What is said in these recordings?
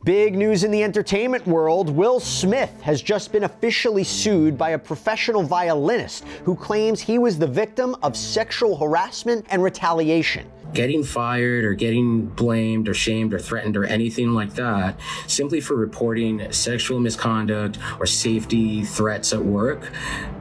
Big news in the entertainment world. Will Smith has just been officially sued by a professional violinist who claims he was the victim of sexual harassment and retaliation. Getting fired or getting blamed or shamed or threatened or anything like that simply for reporting sexual misconduct or safety threats at work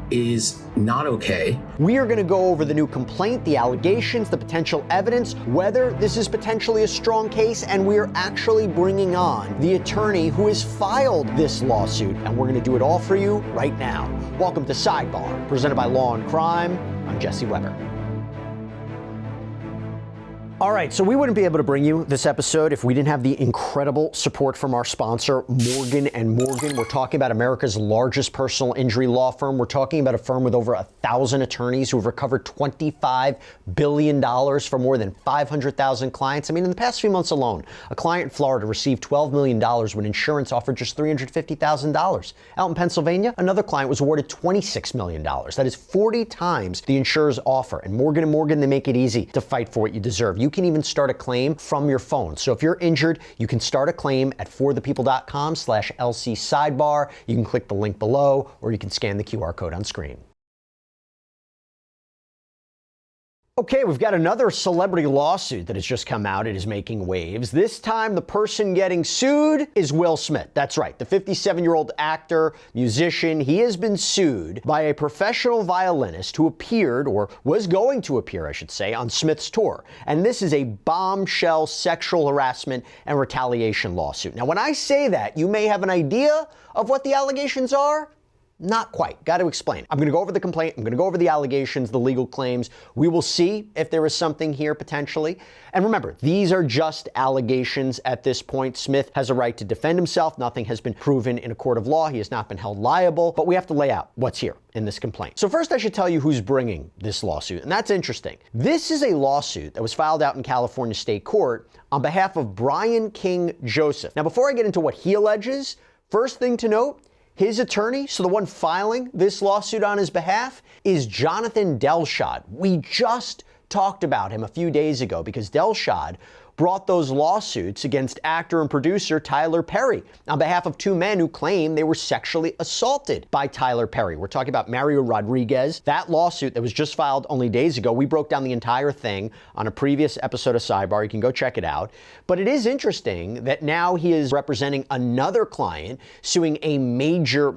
is not okay. We are going to go over the new complaint, the allegations, the potential evidence, whether this is potentially a strong case, and we are actually bringing on the attorney who has filed this lawsuit, and we're going to do it all for you right now. Welcome to Sidebar, presented by Law&Crime. I'm Jesse Weber. All right, so we wouldn't be able to bring you this episode if we didn't have the incredible support from our sponsor, Morgan & Morgan. We're talking about America's largest personal injury law firm. We're talking about a firm with over 1,000 attorneys who have recovered $25 billion for more than 500,000 clients. I mean, in the past few months alone, a client in Florida received $12 million when insurance offered just $350,000. Out in Pennsylvania, another client was awarded $26 million. That is 40 times the insurer's offer. And Morgan & Morgan, they make it easy to fight for what you deserve. You can even start a claim from your phone. So if you're injured, you can start a claim at forthepeople.com/LC Sidebar. You can click the link below, or you can scan the QR code on screen. Okay, we've got another celebrity lawsuit that has just come out. It is making waves. This time, the person getting sued is Will Smith. That's right, the 57-year-old actor, musician. He has been sued by a professional violinist who appeared, or was going to appear, I should say, on Smith's tour. And this is a bombshell sexual harassment and retaliation lawsuit. Now, when I say that, you may have an idea of what the allegations are. Not quite. Got to explain. I'm going to go over the complaint. I'm going to go over the allegations, the legal claims. We will see if there is something here potentially. And remember, these are just allegations at this point. Smith has a right to defend himself. Nothing has been proven in a court of law. He has not been held liable. But we have to lay out what's here in this complaint. So first, I should tell you who's bringing this lawsuit. And that's interesting. This is a lawsuit that was filed out in California State Court on behalf of Brian King Joseph. Now, before I get into what he alleges, first thing to note, his attorney, so the one filing this lawsuit on his behalf, is Jonathan Delshad. We just talked about him a few days ago because Delshad brought those lawsuits against actor and producer Tyler Perry on behalf of two men who claim they were sexually assaulted by Tyler Perry. We're talking about Mario Rodriguez. That lawsuit that was just filed only days ago, we broke down the entire thing on a previous episode of Sidebar. You can go check it out. But it is interesting that now he is representing another client suing a major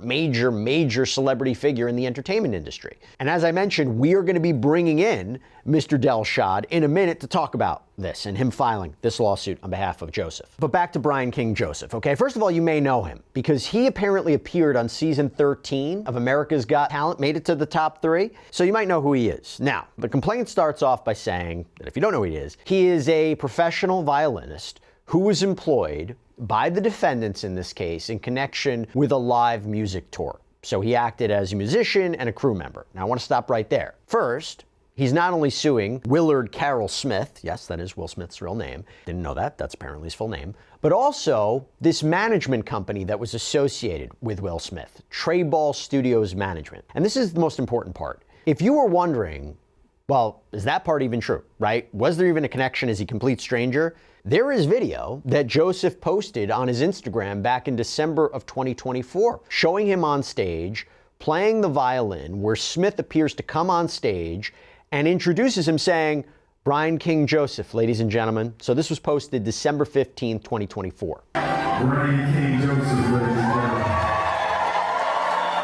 celebrity figure in the entertainment industry. And as I mentioned, we are going to be bringing in Mr. Delshad in a minute to talk about this and him filing this lawsuit on behalf of Joseph. But back to Brian King Joseph, okay? First of all, you may know him because he apparently appeared on season 13 of America's Got Talent, made it to the top 3. So you might know who he is. Now, the complaint starts off by saying that if you don't know who he is a professional violinist who was employed by the defendants in this case in connection with a live music tour. So he acted as a musician and a crew member. Now I want to stop right there. First, he's not only suing Willard Carroll Smith, yes, that is Will Smith's real name, didn't know that, that's apparently his full name, but also this management company that was associated with Will Smith, Trayball Studios Management. And this is the most important part. If you were wondering, well, is that part even true, right? Was there even a connection? Is he a complete stranger? There is video that Joseph posted on his Instagram back in December of 2024, showing him on stage, playing the violin, where Smith appears to come on stage and introduces him saying, Brian King Joseph, ladies and gentlemen. So this was posted December 15th, 2024. Brian King Joseph, ladies and gentlemen.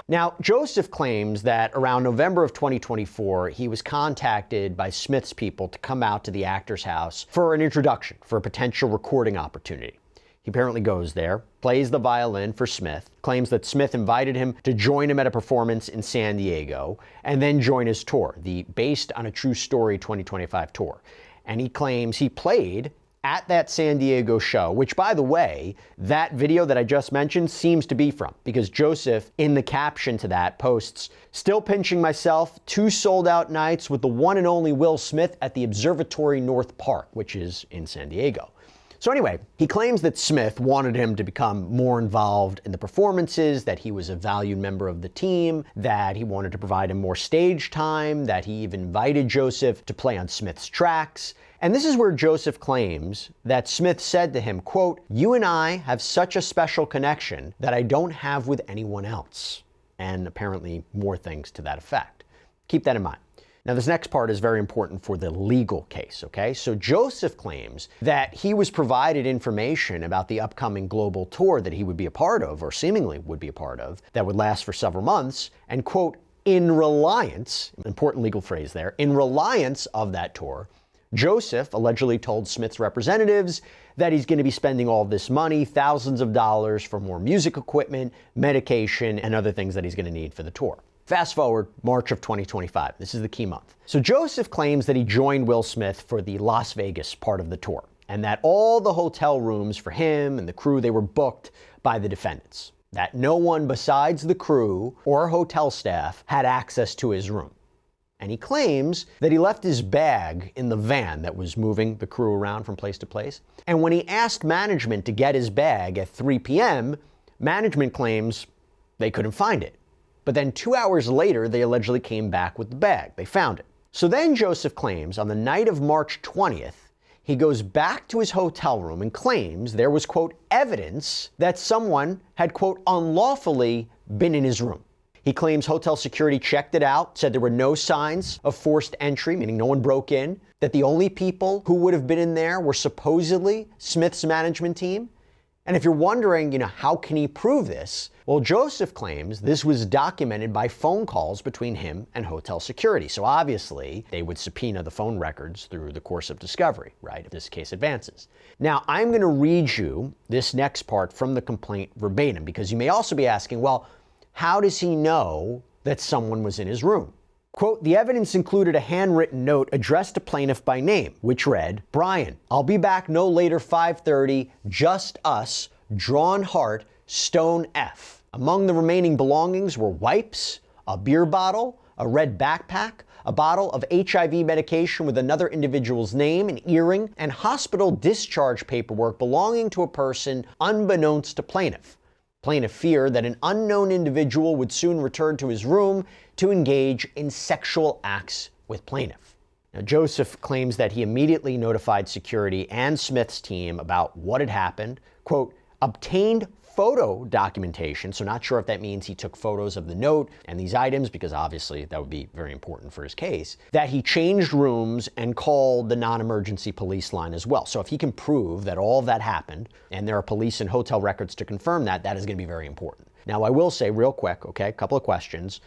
Now, Joseph claims that around November of 2024, he was contacted by Smith's people to come out to the actor's house for an introduction, for a potential recording opportunity. He apparently goes there, plays the violin for Smith, claims that Smith invited him to join him at a performance in San Diego, and then join his tour, the Based on a True Story 2025 tour. And he claims he played at that San Diego show, which, by the way, that video that I just mentioned seems to be from, because Joseph, in the caption to that, posts, "Still pinching myself, 2 sold-out nights with the one and only Will Smith at the Observatory North Park," which is in San Diego. So anyway, he claims that Smith wanted him to become more involved in the performances, that he was a valued member of the team, that he wanted to provide him more stage time, that he even invited Joseph to play on Smith's tracks. And this is where Joseph claims that Smith said to him, quote, "You and I have such a special connection that I don't have with anyone else." And apparently more things to that effect. Keep that in mind. Now, this next part is very important for the legal case, okay? So Joseph claims that he was provided information about the upcoming global tour that he would be a part of, or seemingly would be a part of, that would last for several months, and quote, in reliance, important legal phrase there, in reliance of that tour, Joseph allegedly told Smith's representatives that he's going to be spending all this money, thousands of dollars for more music equipment, medication, and other things that he's going to need for the tour. Fast forward, March of 2025. This is the key month. So Joseph claims that he joined Will Smith for the Las Vegas part of the tour, and that all the hotel rooms for him and the crew, they were booked by the defendants. That no one besides the crew or hotel staff had access to his room. And he claims that he left his bag in the van that was moving the crew around from place to place. And when he asked management to get his bag at 3 p.m., management claims they couldn't find it. But then 2 hours later, they allegedly came back with the bag. They found it. So then Joseph claims on the night of March 20th, he goes back to his hotel room and claims there was, quote, evidence that someone had, quote, unlawfully been in his room. He claims hotel security checked it out, said there were no signs of forced entry, meaning no one broke in, that the only people who would have been in there were supposedly Smith's management team. And if you're wondering, how can he prove this? Well, Joseph claims this was documented by phone calls between him and hotel security. So obviously, they would subpoena the phone records through the course of discovery, right, if this case advances. Now, I'm going to read you this next part from the complaint verbatim, because you may also be asking, well, how does he know that someone was in his room? Quote, the evidence included a handwritten note addressed to plaintiff by name, which read, Brian, I'll be back no later 5:30, just us, drawn heart, stone F. Among the remaining belongings were wipes, a beer bottle, a red backpack, a bottle of HIV medication with another individual's name, an earring, and hospital discharge paperwork belonging to a person unbeknownst to plaintiff. Plaintiff feared that an unknown individual would soon return to his room to engage in sexual acts with plaintiff. Now, Joseph claims that he immediately notified security and Smith's team about what had happened, quote, obtained photo documentation, so not sure if that means he took photos of the note and these items, because obviously that would be very important for his case, that he changed rooms and called the non-emergency police line as well. So if he can prove that all of that happened, and there are police and hotel records to confirm that, that is going to be very important. Now, I will say real quick, okay, a couple of questions.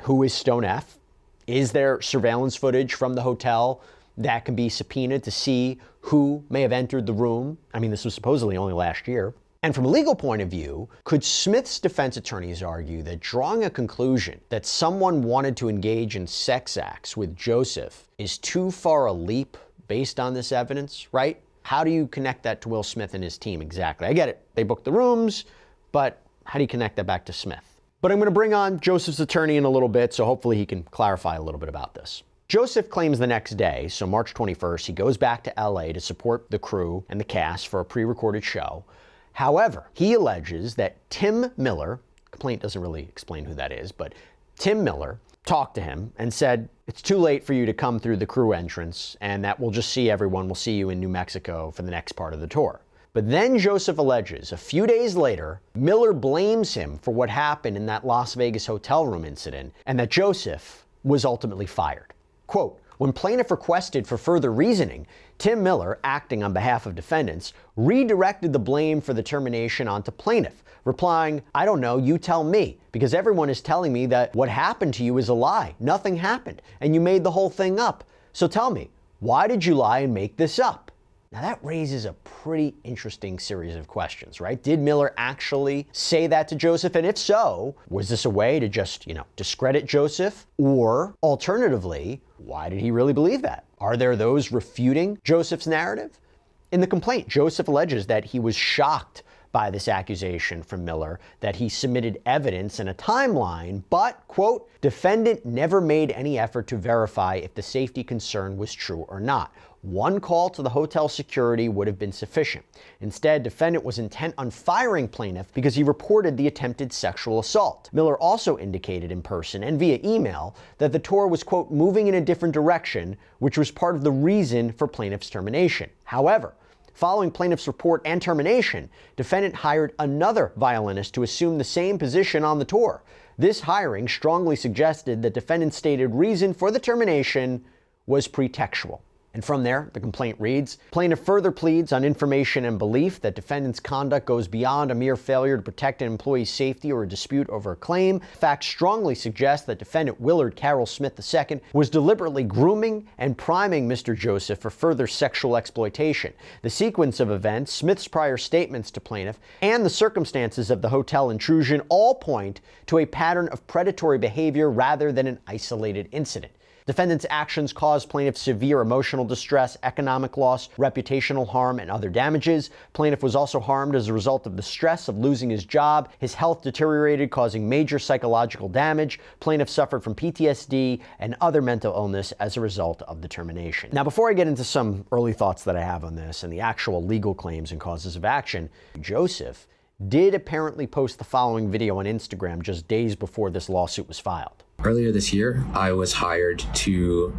Who is Stone F? Is there surveillance footage from the hotel that can be subpoenaed to see who may have entered the room? I mean, this was supposedly only last year. And from a legal point of view, could Smith's defense attorneys argue that drawing a conclusion that someone wanted to engage in sex acts with Joseph is too far a leap based on this evidence, right? How do you connect that to Will Smith and his team exactly? I get it. They booked the rooms, but how do you connect that back to Smith? But I'm going to bring on Joseph's attorney in a little bit, so hopefully he can clarify a little bit about this. Joseph claims the next day, so March 21st, he goes back to LA to support the crew and the cast for a pre-recorded show. However, he alleges that Tim Miller, complaint doesn't really explain who that is, but Tim Miller talked to him and said, it's too late for you to come through the crew entrance and that we'll just see everyone. We'll see you in New Mexico for the next part of the tour. But then Joseph alleges a few days later, Miller blames him for what happened in that Las Vegas hotel room incident and that Joseph was ultimately fired. Quote, when plaintiff requested for further reasoning, Tim Miller, acting on behalf of defendants, redirected the blame for the termination onto plaintiff, replying, I don't know, you tell me, because everyone is telling me that what happened to you is a lie. Nothing happened, and you made the whole thing up. So tell me, why did you lie and make this up? Now that raises a pretty interesting series of questions, right? Did Miller actually say that to Joseph? And if so, was this a way to just, discredit Joseph? Or alternatively, why did he really believe that? Are there those refuting Joseph's narrative? In the complaint, Joseph alleges that he was shocked by this accusation from Miller, that he submitted evidence and a timeline, but, quote, defendant never made any effort to verify if the safety concern was true or not. One call to the hotel security would have been sufficient. Instead, defendant was intent on firing plaintiff because he reported the attempted sexual assault. Miller also indicated in person and via email that the tour was, quote, moving in a different direction, which was part of the reason for plaintiff's termination. However, following plaintiff's report and termination, defendant hired another violinist to assume the same position on the tour. This hiring strongly suggested that defendant's stated reason for the termination was pretextual. And from there, the complaint reads, plaintiff further pleads on information and belief that defendant's conduct goes beyond a mere failure to protect an employee's safety or a dispute over a claim. Facts strongly suggest that defendant Willard Carroll Smith II was deliberately grooming and priming Mr. Joseph for further sexual exploitation. The sequence of events, Smith's prior statements to plaintiff, and the circumstances of the hotel intrusion all point to a pattern of predatory behavior rather than an isolated incident. Defendant's actions caused plaintiff severe emotional distress, economic loss, reputational harm, and other damages. Plaintiff was also harmed as a result of the stress of losing his job. His health deteriorated, causing major psychological damage. Plaintiff suffered from PTSD and other mental illness as a result of the termination. Now, before I get into some early thoughts that I have on this and the actual legal claims and causes of action, Joseph did apparently post the following video on Instagram just days before this lawsuit was filed. Earlier this year, I was hired to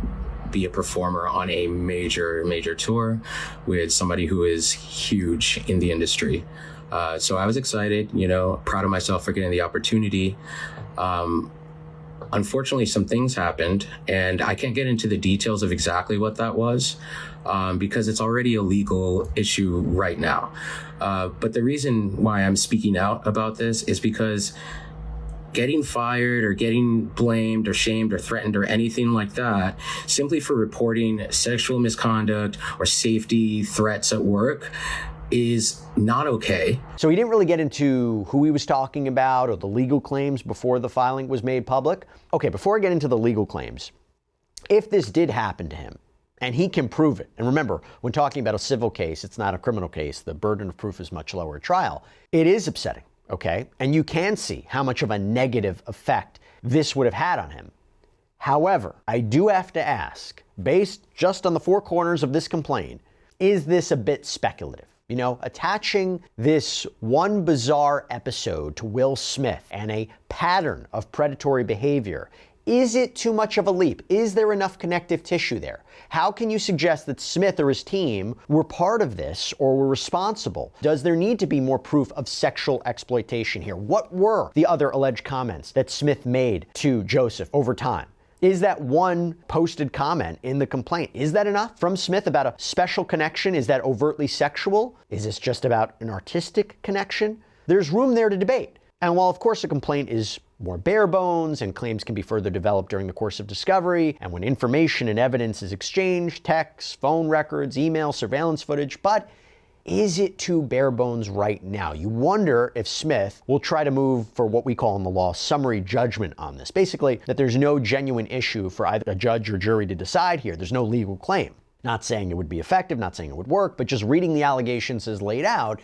be a performer on a major tour with somebody who is huge in the industry. So I was excited, proud of myself for getting the opportunity. Unfortunately, some things happened, and I can't get into the details of exactly what that was because it's already a legal issue right now. But the reason why I'm speaking out about this is because getting fired or getting blamed or shamed or threatened or anything like that simply for reporting sexual misconduct or safety threats at work is not okay. So he didn't really get into who he was talking about or the legal claims before the filing was made public. Okay, before I get into the legal claims, if this did happen to him, and he can prove it, and remember, when talking about a civil case, it's not a criminal case, the burden of proof is much lower at trial, it is upsetting. Okay, and you can see how much of a negative effect this would have had on him. However, I do have to ask, based just on the four corners of this complaint, is this a bit speculative? Attaching this one bizarre episode to Will Smith and a pattern of predatory behavior, is it too much of a leap? Is there enough connective tissue there? How can you suggest that Smith or his team were part of this or were responsible? Does there need to be more proof of sexual exploitation here? What were the other alleged comments that Smith made to Joseph over time? Is that one posted comment in the complaint, is that enough from Smith about a special connection? Is that overtly sexual? Is this just about an artistic connection? There's room there to debate. And while, of course, the complaint is more bare bones and claims can be further developed during the course of discovery and when information and evidence is exchanged, texts, phone records, email, surveillance footage, but is it too bare bones right now? You wonder if Smith will try to move for what we call in the law summary judgment on this. Basically, that there's no genuine issue for either a judge or jury to decide here. There's no legal claim. Not saying it would be effective, not saying it would work, but just reading the allegations as laid out,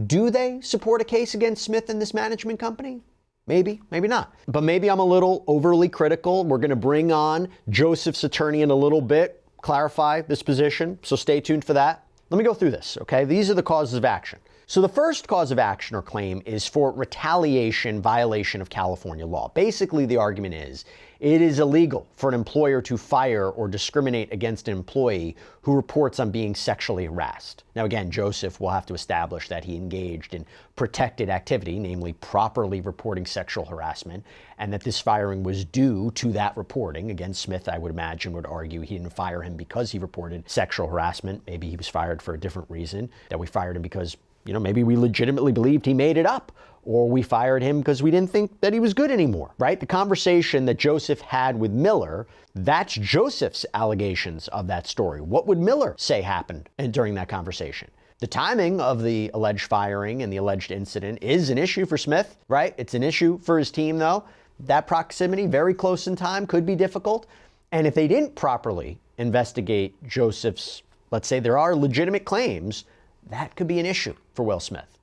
do they support a case against Smith and this management company? Maybe, maybe not. But maybe I'm a little overly critical. We're going to bring on Joseph's attorney in a little bit, clarify this position, so stay tuned for that. Let me go through this, okay? These are the causes of action. So the first cause of action or claim is for retaliation violation of California law. Basically, the argument is it is illegal for an employer to fire or discriminate against an employee who reports on being sexually harassed. Now, again, Joseph will have to establish that he engaged in protected activity, namely properly reporting sexual harassment, and that this firing was due to that reporting. Again, Smith, I would imagine, would argue he didn't fire him because he reported sexual harassment. Maybe he was fired for a different reason, that we fired him because maybe we legitimately believed he made it up, or we fired him because we didn't think that he was good anymore, right? The conversation that Joseph had with Miller, that's Joseph's allegations of that story. What would Miller say happened during that conversation? The timing of the alleged firing and the alleged incident is an issue for Smith, right? It's an issue for his team, though. That proximity, very close in time, could be difficult. And if they didn't properly investigate Joseph's, let's say there are legitimate claims, that could be an issue for Will Smith.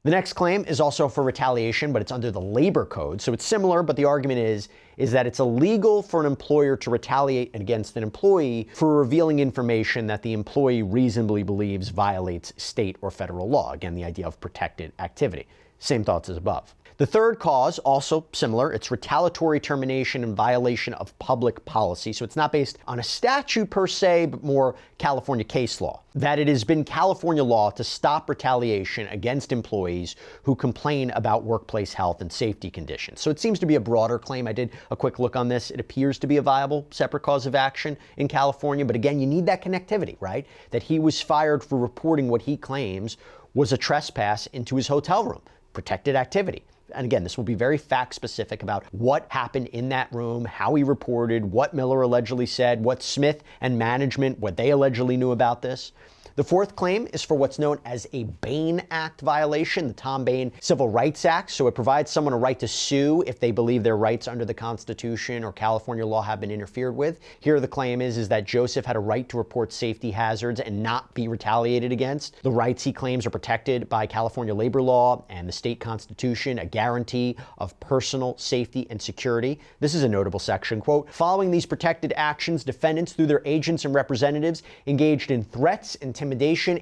The next claim is also for retaliation, but it's under the labor code. So it's similar, but the argument is that it's illegal for an employer to retaliate against an employee for revealing information that the employee reasonably believes violates state or federal law. Again, the idea of protected activity. Same thoughts as above. The third cause, also similar, it's retaliatory termination in violation of public policy. So it's not based on a statute per se, but more California case law. That it has been California law to stop retaliation against employees who complain about workplace health and safety conditions. So it seems to be a broader claim. I did a quick look on this. It appears to be a viable separate cause of action in California. But again, you need that connectivity, right? That he was fired for reporting what he claims was a trespass into his hotel room. Protected activity. And again, this will be very fact specific about what happened in that room, how he reported, what Miller allegedly said, what Smith and management, what they allegedly knew about this. The fourth claim is for what's known as a Bain Act violation, the Tom Bain Civil Rights Act. So it provides someone a right to sue if they believe their rights under the Constitution or California law have been interfered with. Here the claim is that Joseph had a right to report safety hazards and not be retaliated against. The rights he claims are protected by California labor law and the state constitution, a guarantee of personal safety and security. This is a notable section, quote, following these protected actions, defendants through their agents and representatives engaged in threats, intimidation,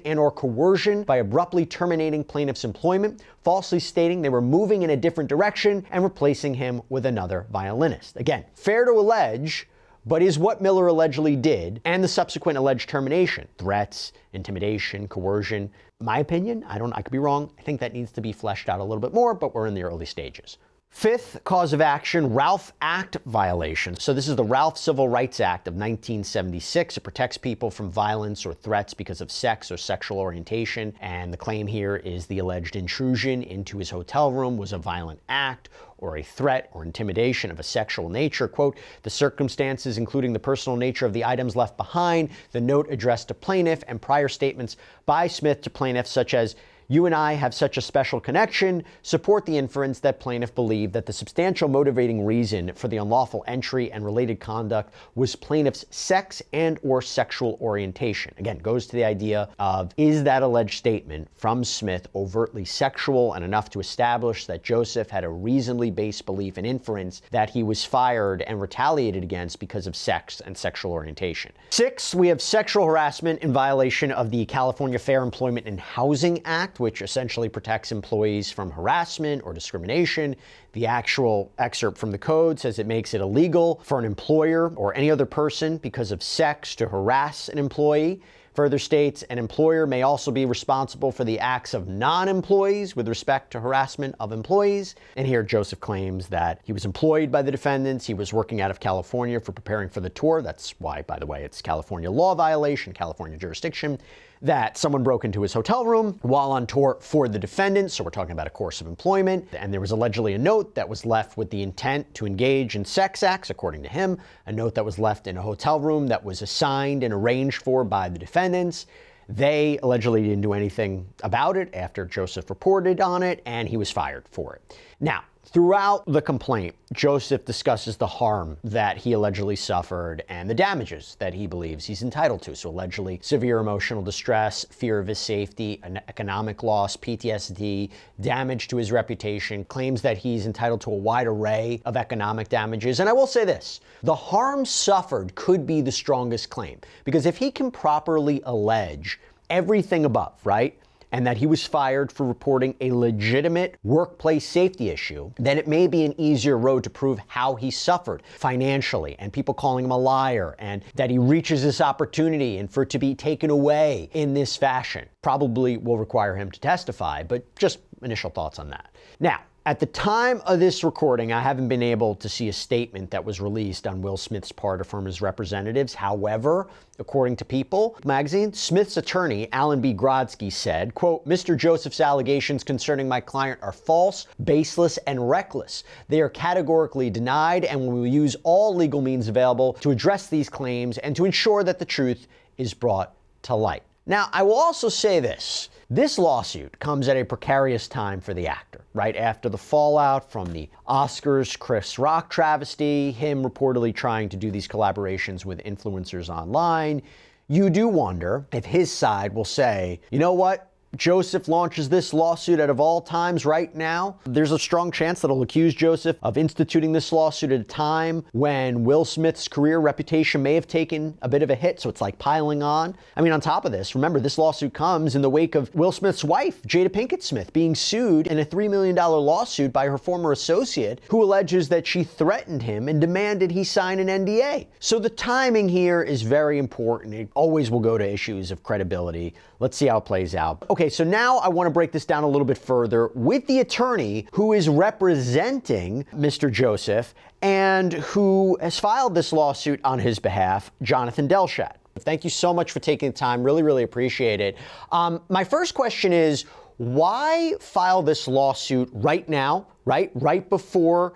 and or coercion by abruptly terminating plaintiff's employment, falsely stating they were moving in a different direction and replacing him with another violinist. Again, fair to allege, but is what Miller allegedly did and the subsequent alleged termination, threats, intimidation, coercion. My opinion, I could be wrong. I think that needs to be fleshed out a little bit more, but we're in the early stages. Fifth cause of action, Ralph Act violation. So this is the Ralph Civil Rights Act of 1976. It protects people from violence or threats because of sex or sexual orientation. And the claim here is the alleged intrusion into his hotel room was a violent act or a threat or intimidation of a sexual nature. Quote, the circumstances, including the personal nature of the items left behind, the note addressed to plaintiff, and prior statements by Smith to plaintiff, such as, you and I have such a special connection, support the inference that plaintiff believed that the substantial motivating reason for the unlawful entry and related conduct was plaintiff's sex and or sexual orientation. Again, goes to the idea of, is that alleged statement from Smith overtly sexual and enough to establish that Joseph had a reasonably based belief and inference that he was fired and retaliated against because of sex and sexual orientation. Six, we have sexual harassment in violation of the California Fair Employment and Housing Act, which essentially protects employees from harassment or discrimination. The actual excerpt from the code says it makes it illegal for an employer or any other person because of sex to harass an employee. Further states, an employer may also be responsible for the acts of non-employees with respect to harassment of employees. And here Joseph claims that he was employed by the defendants. He was working out of California for preparing for the tour. That's why, by the way, it's California law violation, California jurisdiction, that someone broke into his hotel room while on tour for the defendant. So we're talking about a course of employment. And there was allegedly a note that was left with the intent to engage in sex acts, according to him, a note that was left in a hotel room that was assigned and arranged for by the defendants. They allegedly didn't do anything about it after Joseph reported on it, and he was fired for it. Now, throughout the complaint, Joseph discusses the harm that he allegedly suffered and the damages that he believes he's entitled to. So allegedly severe emotional distress, fear of his safety, an economic loss, PTSD, damage to his reputation, claims that he's entitled to a wide array of economic damages. And I will say this, the harm suffered could be the strongest claim, because if he can properly allege everything above, right, and that he was fired for reporting a legitimate workplace safety issue, then it may be an easier road to prove how he suffered financially and people calling him a liar, and that he reaches this opportunity and for it to be taken away in this fashion. Probably will require him to testify, but just initial thoughts on that. Now, at the time of this recording, I haven't been able to see a statement that was released on Will Smith's part from his representatives. However, according to People magazine, Smith's attorney, Alan B. Grodsky, said, quote, Mr. Joseph's allegations concerning my client are false, baseless, and reckless. They are categorically denied, and we will use all legal means available to address these claims and to ensure that the truth is brought to light. Now, I will also say this. This lawsuit comes at a precarious time for the actor, right after the fallout from the Oscars Chris Rock travesty, him reportedly trying to do these collaborations with influencers online. You do wonder if his side will say, you know what? Joseph launches this lawsuit out of all times right now. There's a strong chance that he'll accuse Joseph of instituting this lawsuit at a time when Will Smith's career reputation may have taken a bit of a hit, so it's like piling on. I mean, on top of this, remember, this lawsuit comes in the wake of Will Smith's wife, Jada Pinkett Smith, being sued in a $3 million lawsuit by her former associate, who alleges that she threatened him and demanded he sign an NDA. So the timing here is very important. It always will go to issues of credibility. Let's see how it plays out. Okay, so now I want to break this down a little bit further with the attorney who is representing Mr. Joseph and who has filed this lawsuit on his behalf, Jonathan Delshad. Thank you so much for taking the time. Really, really appreciate it. My first question is, why file this lawsuit right now, right before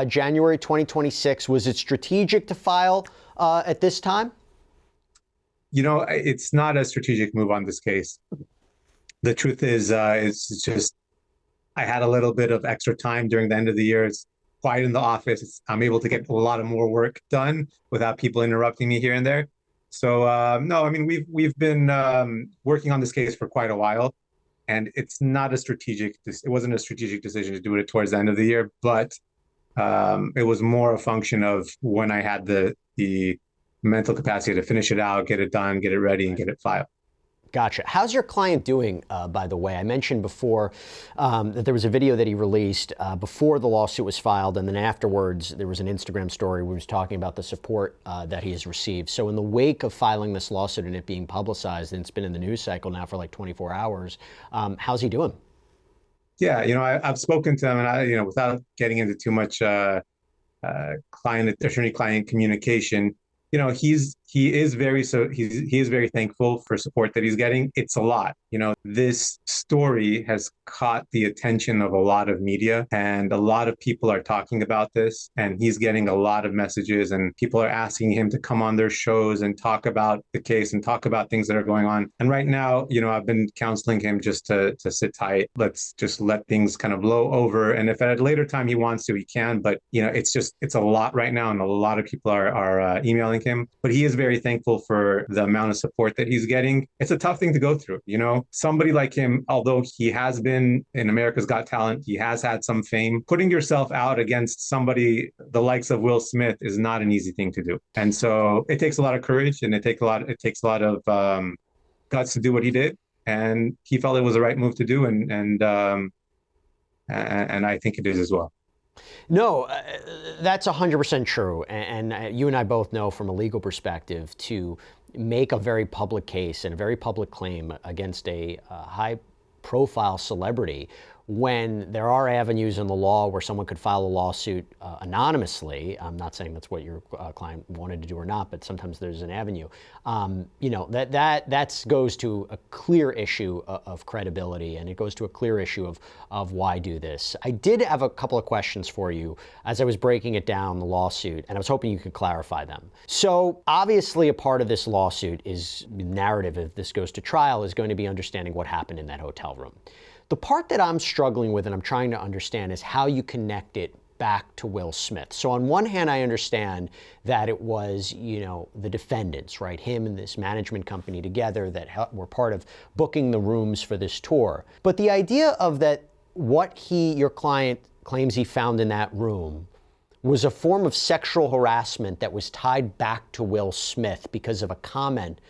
January 2026? Was it strategic to file at this time? You know, it's not a strategic move on this case. The truth is, it's just, I had a little bit of extra time during the end of the year. It's quiet in the office. I'm able to get a lot of more work done without people interrupting me here and there. So, no, I mean, we've been working on this case for quite a while, and it's not a strategic, it wasn't a strategic decision to do it towards the end of the year, but it was more a function of when I had the mental capacity to finish it out, get it done, get it ready, and get it filed. Gotcha. How's your client doing, by the way? I mentioned before that there was a video that he released before the lawsuit was filed, and then afterwards there was an Instagram story where he was talking about the support that he has received. So in the wake of filing this lawsuit and it being publicized, and it's been in the news cycle now for like 24 hours, how's he doing? Yeah, you know, I've spoken to him, and without getting into too much attorney-client communication, you know, he is very thankful for support that he's getting. It's a lot. You know, this story has caught the attention of a lot of media, and a lot of people are talking about this, and he's getting a lot of messages, and people are asking him to come on their shows and talk about the case and talk about things that are going on. And right now, you know, I've been counseling him just to sit tight. Let's just let things kind of blow over. And if at a later time he wants to, he can. But, you know, it's a lot right now, and a lot of people are emailing him. But he is very thankful for the amount of support that he's getting. It's a tough thing to go through, you know. Somebody like him, although he has been in America's Got Talent, he has had some fame. Putting yourself out against somebody the likes of Will Smith is not an easy thing to do. And so it takes a lot of courage, and it takes a lot of guts to do what he did. And he felt it was the right move to do, and I think it is as well. No, that's 100% true. And you and I both know from a legal perspective, to make a very public case and a very public claim against a high-profile celebrity, when there are avenues in the law where someone could file a lawsuit anonymously. I'm not saying that's what your client wanted to do or not, but sometimes there's an avenue. You know, that goes to a clear issue of credibility, and it goes to a clear issue of why do this. I did have a couple of questions for you as I was breaking it down, the lawsuit, and I was hoping you could clarify them. So obviously a part of this lawsuit is narrative, if this goes to trial, is going to be understanding what happened in that hotel room. The part that I'm struggling with and I'm trying to understand is how you connect it back to Will Smith. So on one hand, I understand that it was, you know, the defendants, right? Him and this management company together that were part of booking the rooms for this tour. But the idea of that, what your client claims he found in that room was a form of sexual harassment that was tied back to Will Smith because of a comment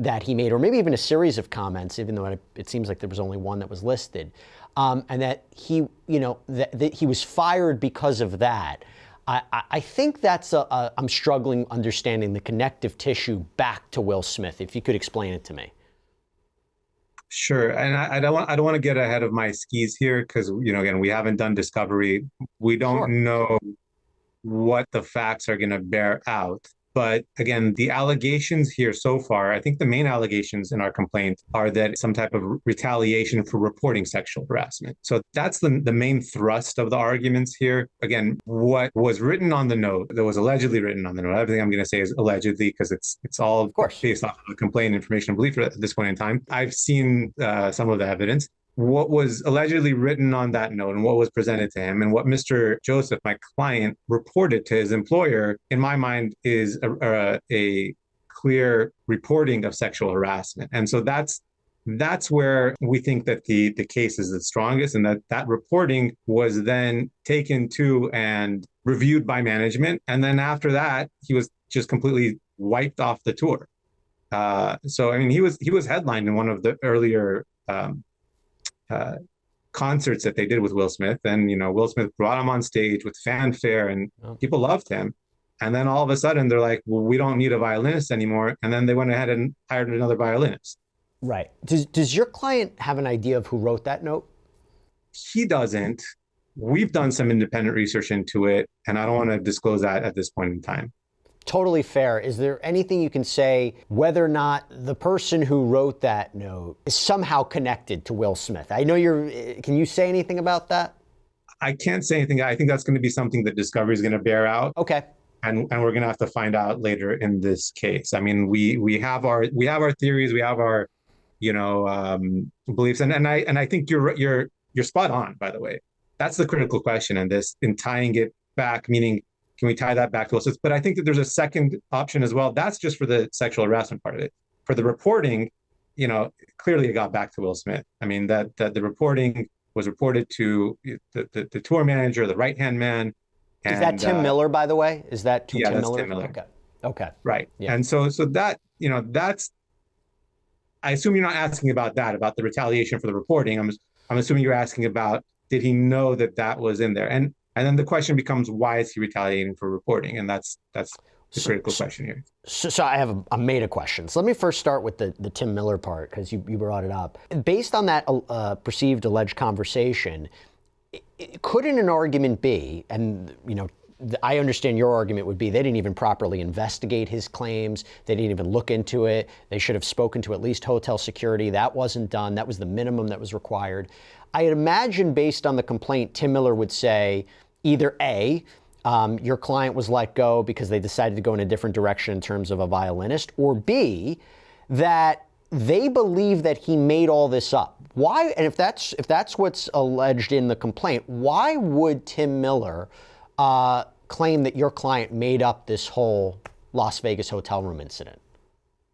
that he made, or maybe even a series of comments, even though it seems like there was only one that was listed, and that he, you know, that he was fired because of that. I think that's I'm struggling understanding the connective tissue back to Will Smith. If you could explain it to me. Sure, and I don't want to get ahead of my skis here, because, you know, again, we haven't done discovery. We don't know what the facts are going to bear out. But again, the allegations here so far, I think the main allegations in our complaint are that some type of retaliation for reporting sexual harassment. So that's the main thrust of the arguments here. Again, what was written on the note, that was allegedly written on the note, everything I'm going to say is allegedly, because it's all of course based off of the complaint, information, and belief at this point in time. I've seen some of the evidence. What was allegedly written on that note and what was presented to him, and what Mr. Joseph, my client, reported to his employer, in my mind, is a clear reporting of sexual harassment. And so that's That's where we think that the case is the strongest, and that reporting was then taken to and reviewed by management. And then after that, he was just completely wiped off the tour. So I mean, he was headlined in one of the earlier concerts that they did with Will Smith, and Will Smith brought him on stage with fanfare, and people loved him. And then all of a sudden, they're like, "Well, we don't need a violinist anymore," and then they went ahead and hired another violinist. Right. Does your client have an idea of who wrote that note? He doesn't. We've done some independent research into it, and I don't want to disclose that at this point in time. Totally fair. Is there anything you can say whether or not the person who wrote that note is somehow connected to Will Smith? I know can you say anything about that? I can't say anything. I think that's going to be something that discovery is going to bear out. Okay. And we're going to have to find out later in this case. I mean, we have our theories, we have our beliefs, and I think you're spot on, by the way. That's the critical question in tying it back, meaning, can we tie that back to Will Smith? But I think that there's a second option as well. That's just for the sexual harassment part of it. For the reporting, clearly it got back to Will Smith. I mean, that the reporting was reported to the tour manager, the right-hand man. Is that Tim Miller, by the way? Is that Tim Miller? Tim Miller? Okay. Right. Yeah. And so that, that's, I assume you're not asking about the retaliation for the reporting. I'm assuming you're asking about, did he know that was in there? And then the question becomes, why is he retaliating for reporting? And that's the critical question here. So I have a meta question. So let me first start with the Tim Miller part, because you brought it up. Based on that perceived alleged conversation, couldn't an argument be, and I understand your argument would be, they didn't even properly investigate his claims. They didn't even look into it. They should have spoken to at least hotel security. That wasn't done. That was the minimum that was required. I imagine, based on the complaint, Tim Miller would say either A, your client was let go because they decided to go in a different direction in terms of a violinist, or B, that they believe that he made all this up. Why? And if that's what's alleged in the complaint, why would Tim Miller claim that your client made up this whole Las Vegas hotel room incident?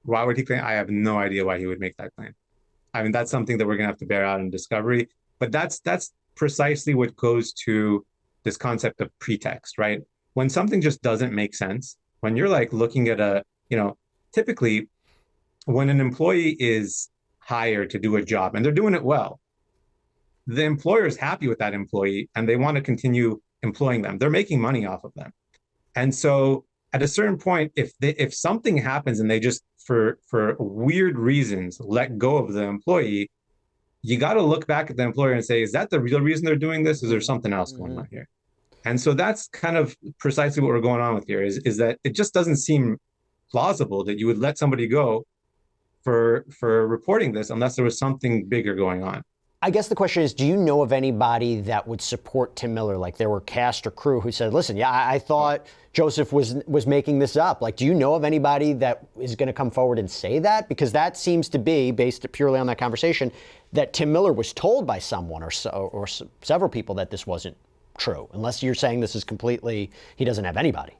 Why would he claim? I have no idea why he would make that claim. I mean, that's something that we're going to have to bear out in discovery. But that's precisely what goes to this concept of pretext, right? When something just doesn't make sense, when you're like looking at typically when an employee is hired to do a job and they're doing it well, the employer is happy with that employee and they want to continue employing them. They're making money off of them. And so at a certain point, if something happens and they just, for weird reasons, let go of the employee, you got to look back at the employer and say, is that the real reason they're doing this? Is there something else going on here? And so that's kind of precisely what we're going on with here, is that it just doesn't seem plausible that you would let somebody go for reporting this unless there was something bigger going on. I guess the question is, do you know of anybody that would support Tim Miller? Like there were cast or crew who said, listen, yeah, I thought Joseph was making this up. Like, do you know of anybody that is going to come forward and say that? Because that seems to be, based purely on that conversation, that Tim Miller was told by someone or several people that this wasn't true, unless you're saying this is completely, he doesn't have anybody.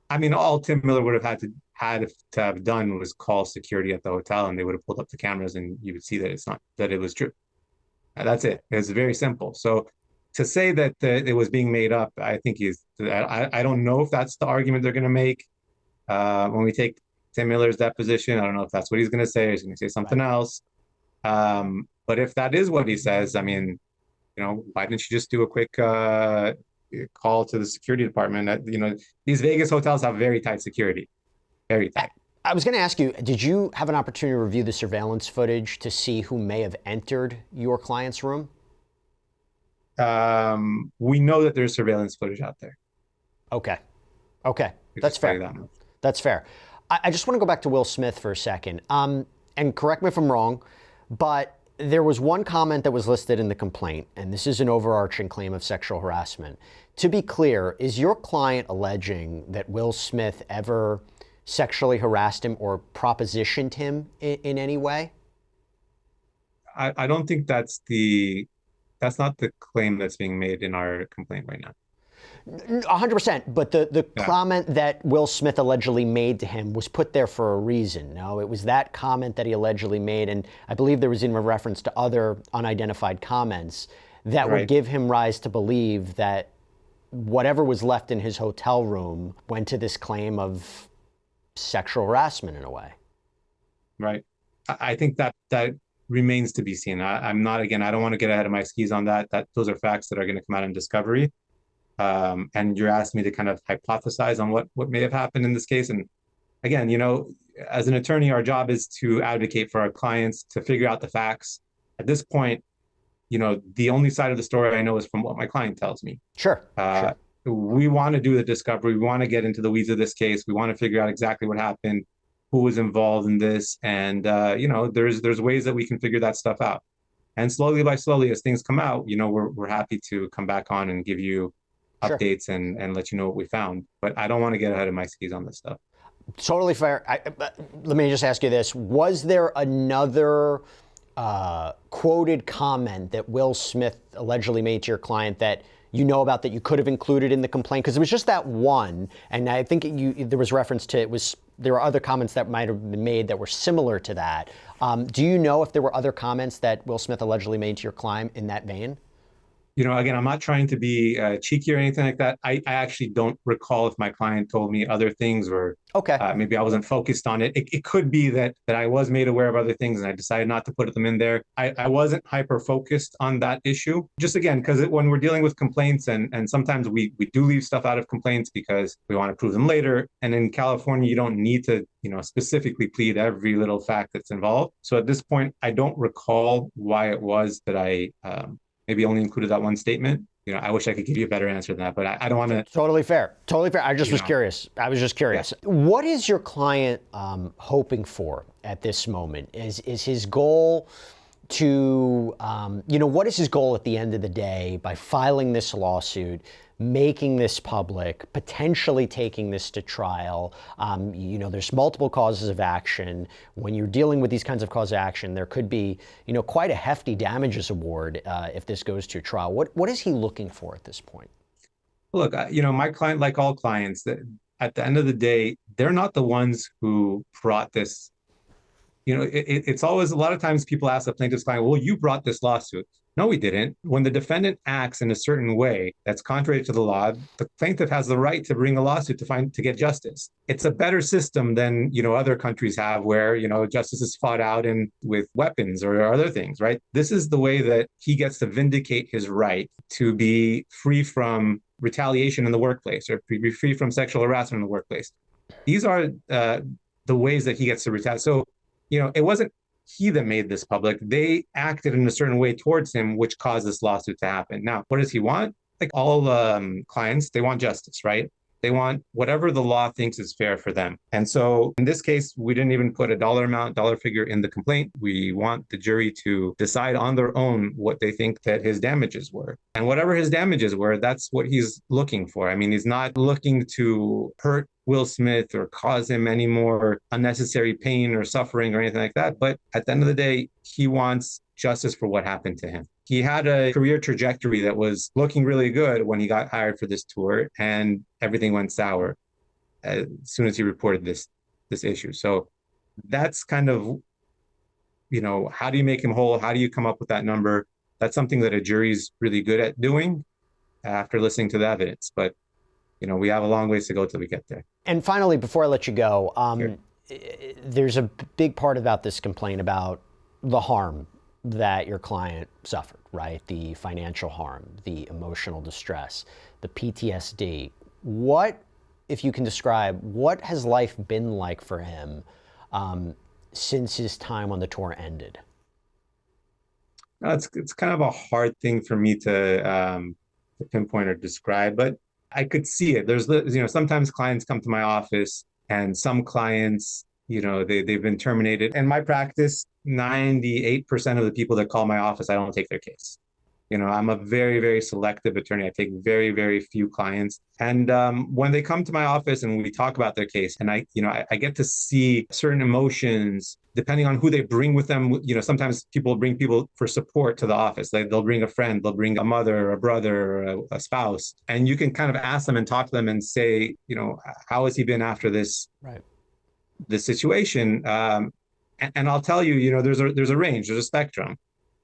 I mean, all Tim Miller would have had to have done was call security at the hotel, and they would have pulled up the cameras, and you would see that it was true. That's it. It's very simple. So to say that it was being made up, I think I don't know if that's the argument they're going to make when we take Tim Miller's deposition. I don't know if that's what he's going to say. He's going to say something else. But if that is what he says, I mean, why didn't you just do a quick call to the security department? These Vegas hotels have very tight security, very tight. I was going to ask you, did you have an opportunity to review the surveillance footage to see who may have entered your client's room? We know that there's surveillance footage out there. Okay. That's fair. That's fair. I just want to go back to Will Smith for a second. And correct me if I'm wrong, but there was one comment that was listed in the complaint, and this is an overarching claim of sexual harassment. To be clear, is your client alleging that Will Smith ever sexually harassed him or propositioned him in any way? I don't think that's not the claim that's being made in our complaint right now. 100%. But the comment that Will Smith allegedly made to him was put there for a reason. No, it was that comment that he allegedly made, and I believe there was even a reference to other unidentified comments that would give him rise to believe that whatever was left in his hotel room went to this claim of sexual harassment in a way. Right. I think that remains to be seen. I'm not, again, I don't want to get ahead of my skis on that. Those are facts that are going to come out in discovery. And you're asking me to kind of hypothesize on what may have happened in this case. And again, as an attorney, our job is to advocate for our clients, to figure out the facts. At this point, the only side of the story I know is from what my client tells me. Sure. We want to do the discovery. We want to get into the weeds of this case. We want to figure out exactly what happened, who was involved in this. And, there's ways that we can figure that stuff out. And slowly by slowly, as things come out, we're happy to come back on and give you updates and let you know what we found. But I don't want to get ahead of my skis on this stuff. Totally fair. Let me just ask you this. Was there another quoted comment that Will Smith allegedly made to your client that you know about that you could have included in the complaint? Because it was just that one, and I think there was reference to there were other comments that might have been made that were similar to that. Do you know if there were other comments that Will Smith allegedly made to your client in that vein? Again, I'm not trying to be cheeky or anything like that. I actually don't recall if my client told me other things or maybe I wasn't focused on it. It could be that I was made aware of other things and I decided not to put them in there. I wasn't hyper focused on that issue. Just again, because when we're dealing with complaints and sometimes we do leave stuff out of complaints because we want to prove them later. And in California, you don't need to specifically plead every little fact that's involved. So at this point, I don't recall why it was that I maybe only included that one statement. I wish I could give you a better answer than that, but I don't want to. Totally fair. I just was curious. I was just curious. Yeah. What is your client hoping for at this moment? Is his goal to, what is his goal at the end of the day by filing this lawsuit, making this public, potentially taking this to trial? There's multiple causes of action. When you're dealing with these kinds of causes of action, there could be, quite a hefty damages award if this goes to trial. What is he looking for at this point? Look, my client, like all clients, that at the end of the day, they're not the ones who brought this. It's always, a lot of times people ask the plaintiff's client, well, you brought this lawsuit. No, we didn't. When the defendant acts in a certain way that's contrary to the law, the plaintiff has the right to bring a lawsuit to get justice. It's a better system than, other countries have where, justice is fought out with weapons or other things, right? This is the way that he gets to vindicate his right to be free from retaliation in the workplace or be free from sexual harassment in the workplace. These are the ways that he gets to retaliate. So, it wasn't he that made this public. They acted in a certain way towards him, which caused this lawsuit to happen. Now, what does he want? Like all clients, they want justice, right? They want whatever the law thinks is fair for them. And so in this case, we didn't even put a dollar figure in the complaint. We want the jury to decide on their own what they think that his damages were. And whatever his damages were, that's what he's looking for. I mean, he's not looking to hurt Will Smith or cause him any more unnecessary pain or suffering or anything like that. But at the end of the day, he wants justice for what happened to him. He had a career trajectory that was looking really good when he got hired for this tour, and everything went sour as soon as he reported this issue. So that's kind of, how do you make him whole? How do you come up with that number? That's something that a jury's really good at doing after listening to the evidence. But we have a long ways to go till we get there. And finally, before I let you go, Sure. There's a big part about this complaint about the harm that your client suffered, right? The financial harm, the emotional distress, the PTSD. What, if you can describe, what has life been like for him since his time on the tour ended? It's kind of a hard thing for me to pinpoint or describe, but I could see it. There's, sometimes clients come to my office and some clients, they've been terminated. In my practice, 98% of the people that call my office, I don't take their case. I'm a very, very selective attorney. I take very, very few clients. And when they come to my office and we talk about their case, and I get to see certain emotions depending on who they bring with them. Sometimes people bring people for support to the office. They'll bring a friend, they'll bring a mother, a brother, a spouse, and you can kind of ask them and talk to them and say, how has he been after this? Right. This situation? And I'll tell you, there's a range, there's a spectrum,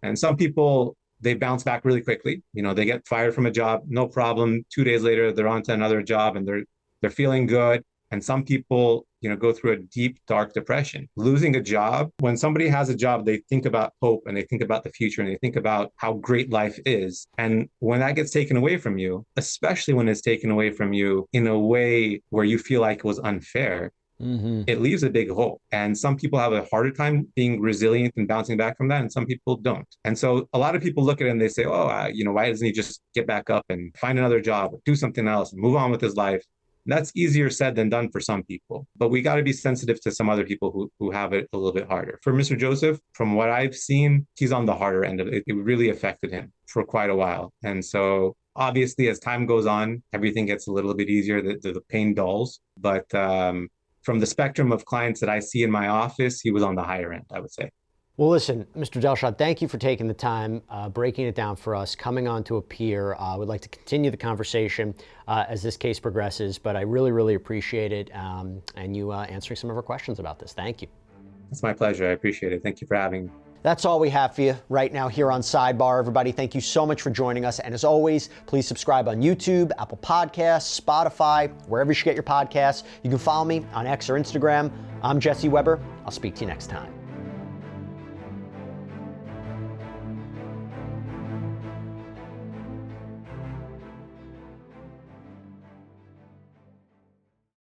and some people, they bounce back really quickly. They get fired from a job, no problem. 2 days later, they're on to another job and they're feeling good. And some people, go through a deep, dark depression. Losing a job, when somebody has a job, they think about hope and they think about the future and they think about how great life is. And when that gets taken away from you, especially when it's taken away from you in a way where you feel like it was unfair, it leaves a big hole. And some people have a harder time being resilient and bouncing back from that, and some people don't. And so a lot of people look at it and they say, why doesn't he just get back up and find another job or do something else and move on with his life? And that's easier said than done for some people. But we got to be sensitive to some other people who have it a little bit harder. For Mr. Joseph, from what I've seen, he's on the harder end of it. It really affected him for quite a while. And so obviously, as time goes on, everything gets a little bit easier. The pain dulls. But from the spectrum of clients that I see in my office, he was on the higher end, I would say. Well, listen, Mr. Delshad, thank you for taking the time, breaking it down for us, coming on to appear. I would like to continue the conversation as this case progresses, but I really, really appreciate it and you answering some of our questions about this. Thank you. It's my pleasure. I appreciate it. Thank you for having me. That's all we have for you right now here on Sidebar. Everybody, thank you so much for joining us. And as always, please subscribe on YouTube, Apple Podcasts, Spotify, wherever you should get your podcasts. You can follow me on X or Instagram. I'm Jesse Weber. I'll speak to you next time.